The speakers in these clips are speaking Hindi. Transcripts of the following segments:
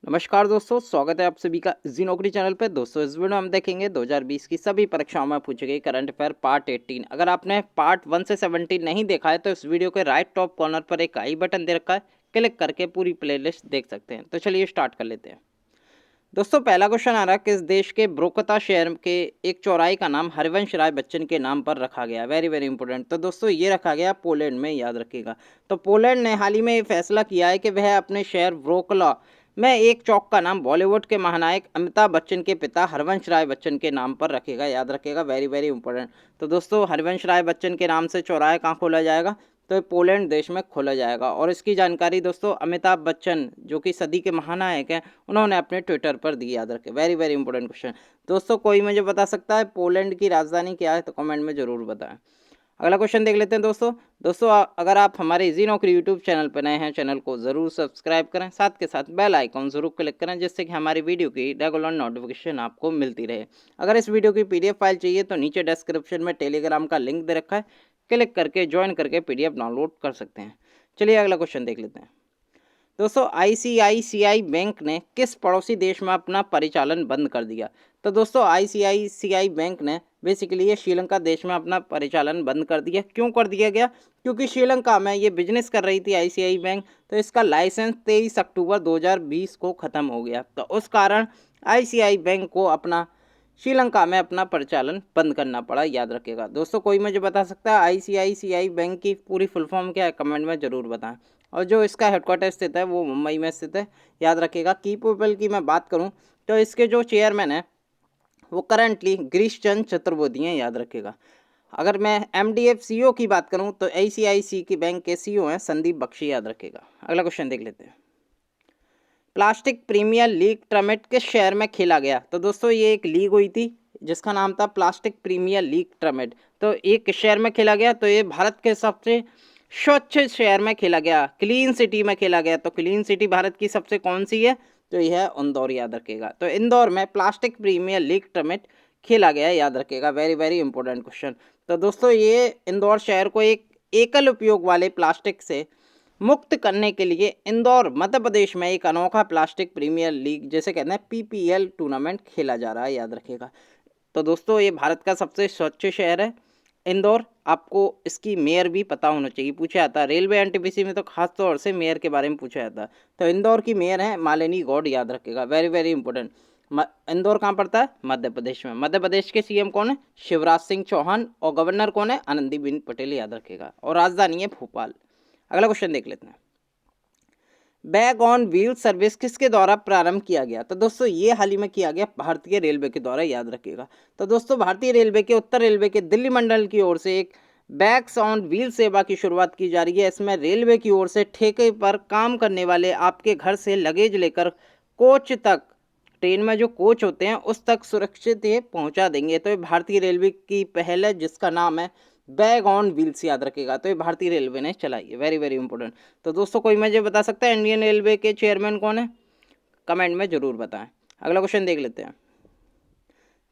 नमस्कार दोस्तों, स्वागत है आप सभी का जी नौकरी चैनल पे। दोस्तों इस वीडियो में हम देखेंगे 2020 की सभी परीक्षाओं में पूछे गए करंट अफेयर पार्ट 18। अगर आपने पार्ट 1 से 17 नहीं देखा है तो इस वीडियो के राइट टॉप कॉर्नर पर एक आई बटन दे रखा है, क्लिक करके पूरी प्लेलिस्ट देख सकते हैं। तो चलिए स्टार्ट कर लेते हैं। दोस्तों पहला क्वेश्चन आ रहा है, किस देश के ब्रोकता शहर के एक चौराहे का नाम हरिवंश राय बच्चन के नाम पर रखा गया। Very very important. तो दोस्तों ये रखा गया पोलैंड में, याद रखिएगा। तो पोलैंड ने हाल ही में ये फैसला किया है कि वह अपने शहर व्रोकला में एक चौक का नाम बॉलीवुड के महानायक अमिताभ बच्चन के पिता हरिवंश राय बच्चन के नाम पर रखेगा, याद रखेगा। Very very important. तो दोस्तों हरिवंश राय बच्चन के नाम से चौराहा कहाँ खोला जाएगा, तो ये पोलैंड देश में खोला जाएगा। और इसकी जानकारी दोस्तों अमिताभ बच्चन जो कि सदी के महानायक हैं, उन्होंने अपने ट्विटर पर दी, याद रखें। Very very important question. दोस्तों कोई मुझे बता सकता है पोलैंड की राजधानी क्या है, तो कमेंट में जरूर बताएं। अगला क्वेश्चन देख लेते हैं दोस्तों अगर आप हमारे इजी नौकरी यूट्यूब चैनल पर नए हैं, चैनल को जरूर सब्सक्राइब करें, साथ के साथ बेल आइकॉन जरूर क्लिक करें, जिससे कि हमारी वीडियो की रेगुलर नोटिफिकेशन आपको मिलती रहे। अगर इस वीडियो की पीडीएफ फाइल चाहिए तो नीचे डिस्क्रिप्शन में टेलीग्राम का लिंक दे रखा है, क्लिक करके ज्वाइन करके पीडीएफ डाउनलोड कर सकते हैं। चलिए अगला क्वेश्चन देख लेते हैं। दोस्तों आईसीआईसीआई बैंक ने किस पड़ोसी देश में अपना परिचालन बंद कर दिया। तो दोस्तों आईसीआईसीआई बैंक ने बेसिकली ये श्रीलंका देश में अपना परिचालन बंद कर दिया। क्यों कर दिया गया, क्योंकि श्रीलंका में ये बिजनेस कर रही थी आईसीआई बैंक, तो इसका लाइसेंस 23 अक्टूबर 2020 को ख़त्म हो गया। तो उस कारण आईसीआई बैंक को अपना श्रीलंका में अपना परिचालन बंद करना पड़ा, याद रखिएगा। दोस्तों कोई मुझे बता सकता है आईसीआईसीआई बैंक की पूरी फुल फॉर्म क्या है, कमेंट में ज़रूर बताएं। और जो इसका हेडक्वार्टर स्थित है वो मुंबई में स्थित है, याद रखिएगा। की पीपल की मैं बात करूं तो इसके जो चेयरमैन है वो करंटली गिरीश चंद्र चतुर्वेदी हैं, याद रखिएगा। अगर मैं एमडीएफ सीईओ की बात करूं तो आईसीआईसी की बैंक के सीईओ हैं संदीप बख्शी, याद रखिएगा। अगला क्वेश्चन देख लेते हैं। प्लास्टिक प्रीमियर लीग टूर्नामेंट किस शहर में खेला गया। तो दोस्तों ये एक लीग हुई थी जिसका नाम था प्लास्टिक प्रीमियर लीग टूर्नामेंट। तो ये किस शहर में खेला गया, तो ये भारत के सबसे स्वच्छ शहर में खेला गया, क्लीन सिटी में खेला गया। तो क्लीन सिटी भारत की सबसे कौन सी है, तो यह है इंदौर, याद रखेगा। तो इंदौर में प्लास्टिक प्रीमियर लीग टूर्नामेंट खेला गया, याद रखेगा। Very very important question. तो दोस्तों ये इंदौर शहर को एक एकल उपयोग वाले प्लास्टिक से मुक्त करने के लिए इंदौर मध्य प्रदेश में एक अनोखा प्लास्टिक प्रीमियर लीग जैसे कहते हैं पीपीएल टूर्नामेंट खेला जा रहा है, याद रखेगा। तो दोस्तों ये भारत का सबसे स्वच्छ शहर है इंदौर। आपको इसकी मेयर भी पता होना चाहिए, पूछा जाता है रेलवे एनटीपीसी में, तो खास तौर से मेयर के बारे में पूछा जाता है। तो इंदौर की मेयर है मालिनी गौड़, याद रखेगा। Very very important. इंदौर कहाँ पड़ता है, मध्य प्रदेश में। मध्य प्रदेश के सीएम कौन है, शिवराज सिंह चौहान। और गवर्नर कौन है, आनंदीबेन पटेल, याद रखेगा। और राजधानी है भोपाल। अगला क्वेश्चन देख लेते हैं। बैग ऑन व्हील सर्विस किसके द्वारा प्रारंभ किया गया। तो दोस्तों ये हाल ही में किया गया भारतीय रेलवे के द्वारा, याद रखिएगा। तो दोस्तों भारतीय रेलवे के उत्तर रेलवे के दिल्ली मंडल की ओर से एक बैग्स ऑन व्हील सेवा की शुरुआत की जा रही है। इसमें रेलवे की ओर से ठेके पर काम करने वाले आपके घर से लगेज लेकर कोच तक, ट्रेन में जो कोच होते हैं उस तक सुरक्षित ये पहुंचा देंगे। तो ये भारतीय रेलवे की पहल है जिसका नाम है बैग ऑन व्हील्स, याद रखेगा। तो ये भारतीय रेलवे ने चलाई है। Very very important. तो दोस्तों कोई मुझे बता सकता है इंडियन रेलवे के चेयरमैन कौन है, कमेंट में जरूर बताएं। अगला क्वेश्चन देख लेते हैं।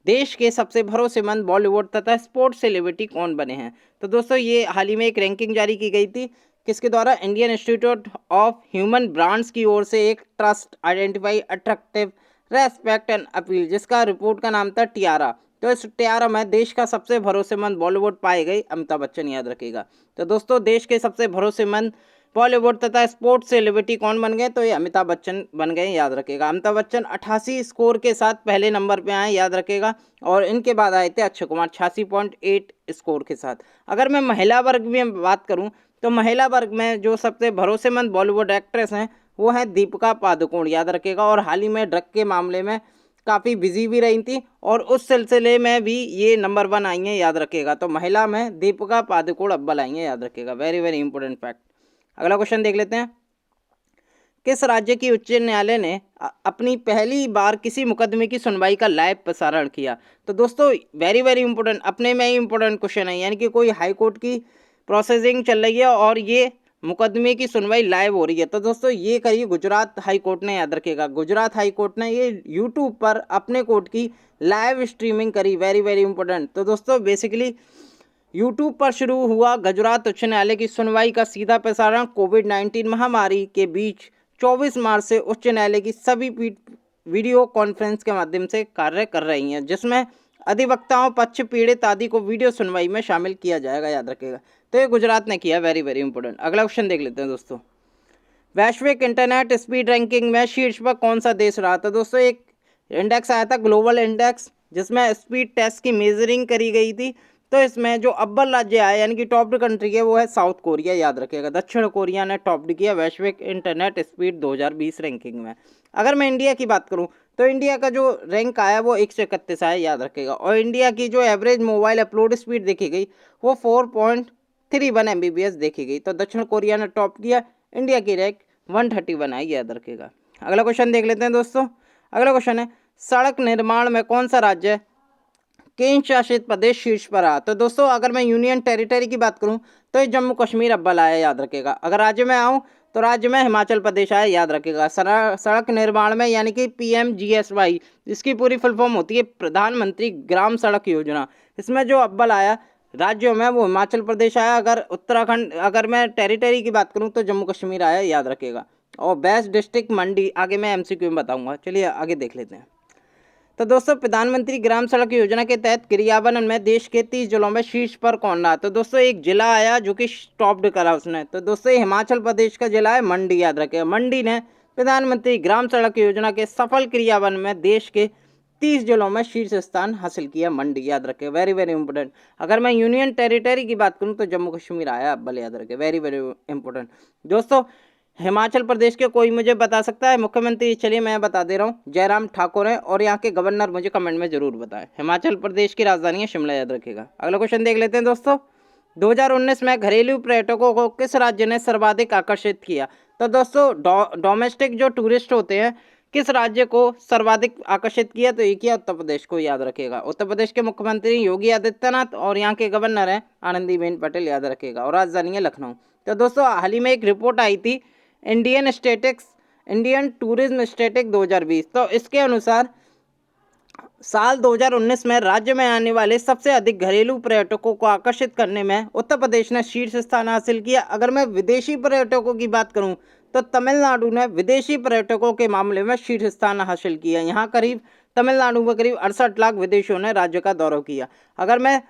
देश के सबसे भरोसेमंद बॉलीवुड तथा स्पोर्ट्स सेलिब्रिटी कौन बने हैं। तो दोस्तों ये हाल ही में एक रैंकिंग जारी की गई थी, किसके द्वारा, Indian institute of human brands की ओर से एक trust identify attractive respect and appeal, जिसका रिपोर्ट का नाम था टियारा। तो इस टियारा में देश का सबसे भरोसेमंद बॉलीवुड पाए गए अमिताभ बच्चन, याद रखेगा। तो दोस्तों देश के सबसे भरोसेमंद बॉलीवुड तथा स्पोर्ट्स सेलिब्रिटी कौन बन गए, तो ये अमिताभ बच्चन बन गए, याद रखेगा। अमिताभ बच्चन 88 स्कोर के साथ पहले नंबर पे आए, याद रखेगा। और इनके बाद आए थे अक्षय कुमार 86.8 स्कोर के साथ। अगर मैं महिला वर्ग में बात करूं तो महिला वर्ग में जो सबसे भरोसेमंद बॉलीवुड एक्ट्रेस हैं वो है दीपिका पादुकोण, याद रखेगा। और हाल ही में ड्रग के मामले में काफ़ी बिजी भी रही थी और उस सिलसिले में भी ये नंबर 1 आई हैं, याद रखेगा। तो महिला में दीपिका पादुकोण अव्वल आई हैं, याद रखेगा। Very very important fact. अगला क्वेश्चन देख लेते हैं। किस राज्य की उच्च न्यायालय ने अपनी पहली बार किसी मुकदमे की सुनवाई का लाइव प्रसारण किया। तो दोस्तों वेरी वेरी इंपॉर्टेंट, अपने में ही इंपॉर्टेंट क्वेश्चन है, यानी कि कोई हाई कोर्ट की प्रोसेसिंग चल रही है और ये मुकदमे की सुनवाई लाइव हो रही है। तो दोस्तों ये करी गुजरात हाई कोर्ट ने, याद रखेगा। गुजरात हाई कोर्ट ने ये यूट्यूब पर अपने कोर्ट की लाइव स्ट्रीमिंग करी। Very very important. तो दोस्तों बेसिकली यूट्यूब पर शुरू हुआ गुजरात उच्च न्यायालय की सुनवाई का सीधा प्रसारण कोविड-19 महामारी के बीच 24 मार्च से उच्च न्यायालय की सभी पीठ वीडियो कॉन्फ्रेंस के माध्यम से कार्य कर रही हैं, जिसमें अधिवक्ताओं, पक्ष, पीड़ित आदि को वीडियो सुनवाई में शामिल किया जाएगा, याद रखेगा। तो ये गुजरात ने किया, वेरी वेरी इंपॉर्टेंट। अगला क्वेश्चन देख लेते हैं दोस्तों। वैश्विक इंटरनेट स्पीड रैंकिंग में शीर्ष पर कौन सा देश रहा? तो दोस्तों एक इंडेक्स आया था, ग्लोबल इंडेक्स, जिसमें स्पीड टेस्ट की मेजरिंग करी गई थी। तो इसमें जो अव्वल राज्य आया यानी कि टॉप्ड कंट्री है वो है साउथ कोरिया, याद रखिएगा। दक्षिण कोरिया ने टॉप्ड किया वैश्विक इंटरनेट स्पीड 2020 रैंकिंग में। अगर मैं इंडिया की बात करूं तो इंडिया का जो रैंक आया वो 131 आया, याद रखेगा। और इंडिया की जो एवरेज मोबाइल अपलोड स्पीड देखी गई वो 4.31 Mbps देखी गई। तो दक्षिण कोरिया ने टॉप किया, इंडिया की रैंक 131 आई, याद रखेगा। अगला क्वेश्चन देख लेते हैं दोस्तों। अगला क्वेश्चन है, सड़क निर्माण में कौन सा राज्य केंद्र शासित प्रदेश शीर्ष पर रहा? तो दोस्तों अगर मैं यूनियन टेरिटरी की बात करूं तो ये जम्मू कश्मीर अव्वल आया, याद रखेगा। अगर राज्य में आऊं तो राज्य में हिमाचल प्रदेश आया, याद रखेगा। सड़क निर्माण में यानी कि PMGSY, जिसकी पूरी फुल फॉर्म होती है प्रधानमंत्री ग्राम सड़क योजना, इसमें जो अव्वल आया राज्यों में वो हिमाचल प्रदेश आया। अगर उत्तराखंड, अगर मैं टेरिटरी की बात करूं तो जम्मू कश्मीर आया, याद रखेगा। और बेस्ट डिस्ट्रिक्ट मंडी आगे मैं MCQ में बताऊंगा। चलिए आगे देख लेते हैं। तो दोस्तों प्रधानमंत्री ग्राम सड़क योजना के तहत क्रियान्वयन में देश के 30 जिलों में शीर्ष पर कौन रहा? तो दोस्तों एक जिला आया जो कि टॉप्ड करा उसने। तो दोस्तों ये हिमाचल प्रदेश का जिला है मंडी, याद रखेगा। मंडी ने प्रधानमंत्री ग्राम सड़क योजना के सफल क्रियान्वयन में देश के 30 जिलों में शीर्ष स्थान हासिल किया, मंडी, याद रखेगा। Very very important. अगर मैं यूनियन टेरिटरी की बात करूं तो जम्मू कश्मीर आया अव्वल, याद रखेगा। वेरी वेरी इंपॉर्टेंट दोस्तों। हिमाचल प्रदेश के कोई मुझे बता सकता है मुख्यमंत्री? चलिए मैं बता दे रहा हूँ, जयराम ठाकुर है। और यहाँ के गवर्नर मुझे कमेंट में जरूर बताएं। हिमाचल प्रदेश की राजधानी है शिमला, याद रखेगा। अगला क्वेश्चन देख लेते हैं दोस्तों। 2019 में घरेलू पर्यटकों को किस राज्य ने सर्वाधिक आकर्षित किया? तो दोस्तों डोमेस्टिक जो टूरिस्ट होते हैं किस राज्य को सर्वाधिक आकर्षित किया? तो ये किया उत्तर प्रदेश को, याद रखेगा। उत्तर प्रदेश के मुख्यमंत्री योगी आदित्यनाथ और यहाँ के गवर्नर हैं आनंदीबेन पटेल, याद रखेगा। और राजधानी है लखनऊ। तो दोस्तों हाल ही में एक रिपोर्ट आई थी इंडियन टूरिज्म स्टैटिक 2020। तो इसके अनुसार साल 2019 में राज्य में आने वाले सबसे अधिक घरेलू पर्यटकों को आकर्षित करने में उत्तर प्रदेश ने शीर्ष स्थान हासिल किया। अगर मैं विदेशी पर्यटकों की बात करूं तो तमिलनाडु ने विदेशी पर्यटकों के मामले में शीर्ष स्थान हासिल किया। यहाँ तमिलनाडु में करीब 68 लाख विदेशियों ने राज्य का दौरा किया। अगर मैं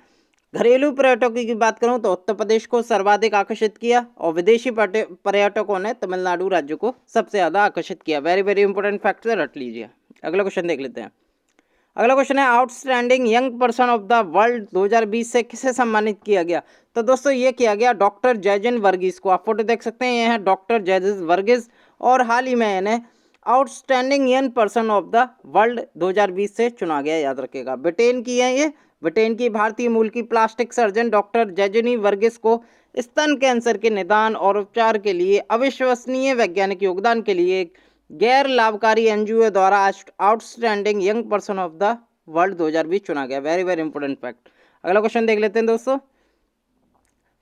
घरेलू पर्यटकों की बात करूं तो उत्तर प्रदेश को सर्वाधिक आकर्षित किया और विदेशी पर्यटकों ने तमिलनाडु राज्य को सबसे ज़्यादा आकर्षित किया। वेरी वेरी इंपॉर्टेंट फैक्ट रट लीजिए। अगला क्वेश्चन देख लेते हैं। अगला क्वेश्चन है, outstanding young person of the world 2020 से किसे सम्मानित किया गया? तो दोस्तों ये किया गया डॉक्टर जैजिन वर्गीस को। आप फोटो देख सकते हैं, ये है डॉक्टर जैजिन वर्गीस। और हाल ही में इन्हें outstanding young person of the world 2020 से चुना गया, याद रखेगा। ब्रिटेन की है ये। ब्रिटेन की भारतीय मूल की प्लास्टिक सर्जन डॉक्टर जैजिनी वर्गीस को स्तन कैंसर के निदान और उपचार के लिए अविश्वसनीय वैज्ञानिक योगदान के लिए गैर लाभकारी NGO द्वारा outstanding young person of the world 2020 चुना गया। Very very important fact. अगला क्वेश्चन देख लेते हैं दोस्तों।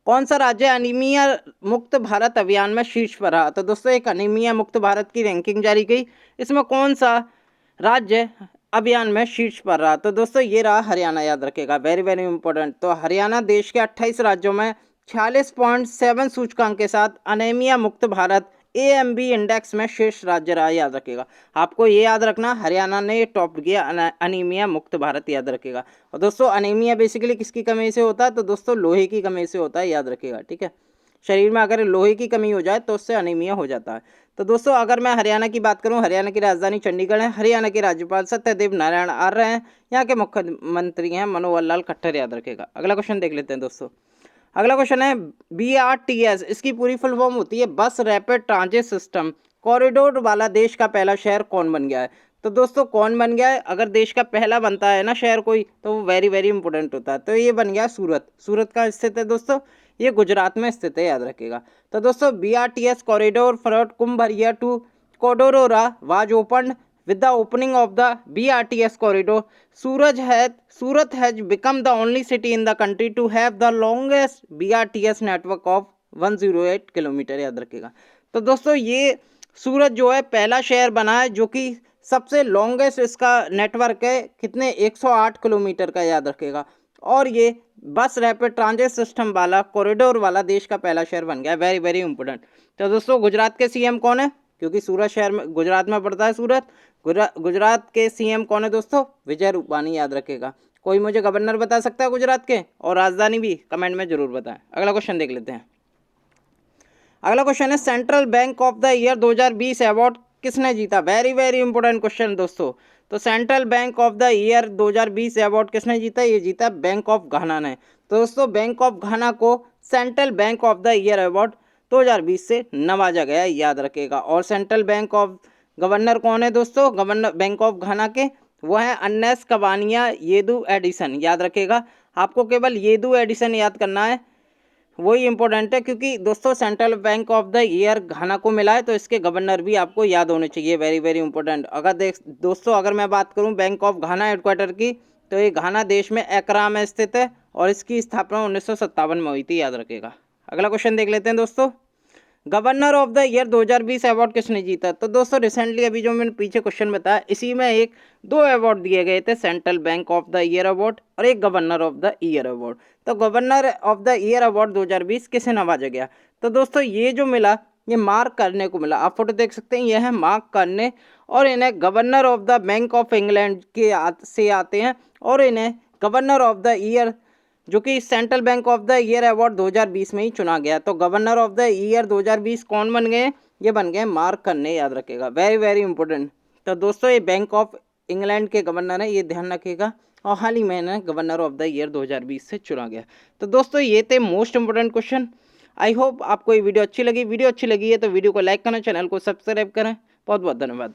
कौन सा राज्य अनीमिया मुक्त भारत अभियान में शीर्ष पर रहा? तो दोस्तों एक अनीमिया मुक्त भारत की रैंकिंग जारी की, इसमें कौन सा राज्य अभियान में शीर्ष पर रहा? तो दोस्तों ये रहा हरियाणा, याद रखेगा। Very very important. तो हरियाणा देश के 28 राज्यों में 46.7 सूचकांक के साथ अनीमिया मुक्त भारत AMB इंडेक्स में शीर्ष राज्य रहा, याद रखेगा। आपको ये याद रखना, हरियाणा ने टॉप किया अनीमिया मुक्त भारत, याद रखेगा। और दोस्तों अनीमिया बेसिकली किसकी कमी से होता है? तो दोस्तों लोहे की कमी से होता है, याद रखेगा। ठीक है, शरीर में अगर लोहे की कमी हो जाए तो उससे अनीमिया हो जाता है। तो दोस्तों अगर मैं हरियाणा की बात करूं, हरियाणा की राजधानी चंडीगढ़ है। हरियाणा के राज्यपाल सत्यदेव नारायण आर्य हैं। यहाँ के मुख्यमंत्री हैं मनोहर लाल खट्टर, याद रखेगा। अगला क्वेश्चन देख लेते हैं दोस्तों। अगला क्वेश्चन है BRTS, इसकी पूरी फुल फॉर्म होती है बस रैपिड ट्रांजिट सिस्टम कॉरिडोर वाला देश का पहला शहर कौन बन गया है? तो दोस्तों कौन बन गया है? अगर देश का पहला बनता है ना शहर कोई, तो वो वेरी वेरी इंपॉर्टेंट होता है। तो ये बन गया सूरत। सूरत का स्थित है दोस्तों, ये गुजरात में स्थित है, याद रखेगा। तो दोस्तों BRTS corridor from Kumbharia to Kadodara was open with the opening of the BRTS corridor. Surat has become the only city in the country to have the longest BRTS network of 108 kilometre, याद रखेगा। तो दोस्तों ये सूरत जो है पहला शहर बना है जो कि सबसे लॉन्गेस्ट इसका नेटवर्क है, कितने 108 किलोमीटर का, याद रखेगा। और ये बस रैपिड ट्रांजिट सिस्टम वाला कॉरिडोर वाला देश का पहला शहर बन गया। Very very important. तो दोस्तों गुजरात के CM कौन है? क्योंकि सूरत शहर में गुजरात में पड़ता है सूरत। गुजरात के सीएम कौन है दोस्तों? विजय रूपानी, याद रखेगा। कोई मुझे गवर्नर बता सकता है गुजरात के, और राजधानी भी कमेंट में जरूर बताएं। अगला क्वेश्चन देख लेते हैं। अगला क्वेश्चन है central bank of the year 2020 award किसने जीता? वेरी वेरी इंपॉर्टेंट क्वेश्चन दोस्तों। तो central bank of the year 2020 award किसने जीता? ये जीता बैंक ऑफ घाना ने। तो दोस्तों बैंक ऑफ घाना को central bank of the year award 2020 से नवाजा गया, याद रखेगा। और सेंट्रल बैंक ऑफ गवर्नर कौन है दोस्तों? गवर्नर बैंक ऑफ घाना के वो है अन्नेस कवानिया येदू एडिसन, याद रखेगा। आपको केवल येदू एडिसन याद करना है, वही इंपॉर्टेंट है, क्योंकि दोस्तों central bank of the year Ghana को मिला है, तो इसके गवर्नर भी आपको याद होने चाहिए। Very very important. अगर दोस्तों अगर मैं बात करूं बैंक ऑफ घाना हेडक्वार्टर की, तो ये घाना देश में एकरा में स्थित है और इसकी स्थापना 1957 में हुई थी, याद रखेगा। अगला क्वेश्चन देख लेते हैं दोस्तों। Governor of the year 2020 award किसने जीता? तो दोस्तों रिसेंटली अभी जो मैंने पीछे क्वेश्चन बताया, इसी में दो अवार्ड दिए गए थे, central bank of the year award और एक governor of the year award. तो governor of the year award 2020 किसे नवाजा गया? तो दोस्तों ये जो मिला, ये मार्क करने को मिला। आप फोटो देख सकते हैं, यह है मार्क करने, और इन्हें governor of the bank of England के से आते हैं, और इन्हें गवर्नर ऑफ द ईयर जो कि central bank of the year award 2020 में ही चुना गया। तो गवर्नर ऑफ द ईयर 2020 कौन बन गए? ये बन गए मार्क करने, याद रखेगा। Very very important. तो दोस्तों ये बैंक ऑफ इंग्लैंड के गवर्नर है, ये ध्यान रखिएगा, और हाल ही में इन्हें गवर्नर ऑफ द ईयर 2020 से चुना गया। तो दोस्तों ये थे most important question. I hope आपको ये वीडियो अच्छी लगी। वीडियो अच्छी लगी है तो वीडियो को लाइक करना, चैनल को सब्सक्राइब करें। बहुत बहुत धन्यवाद।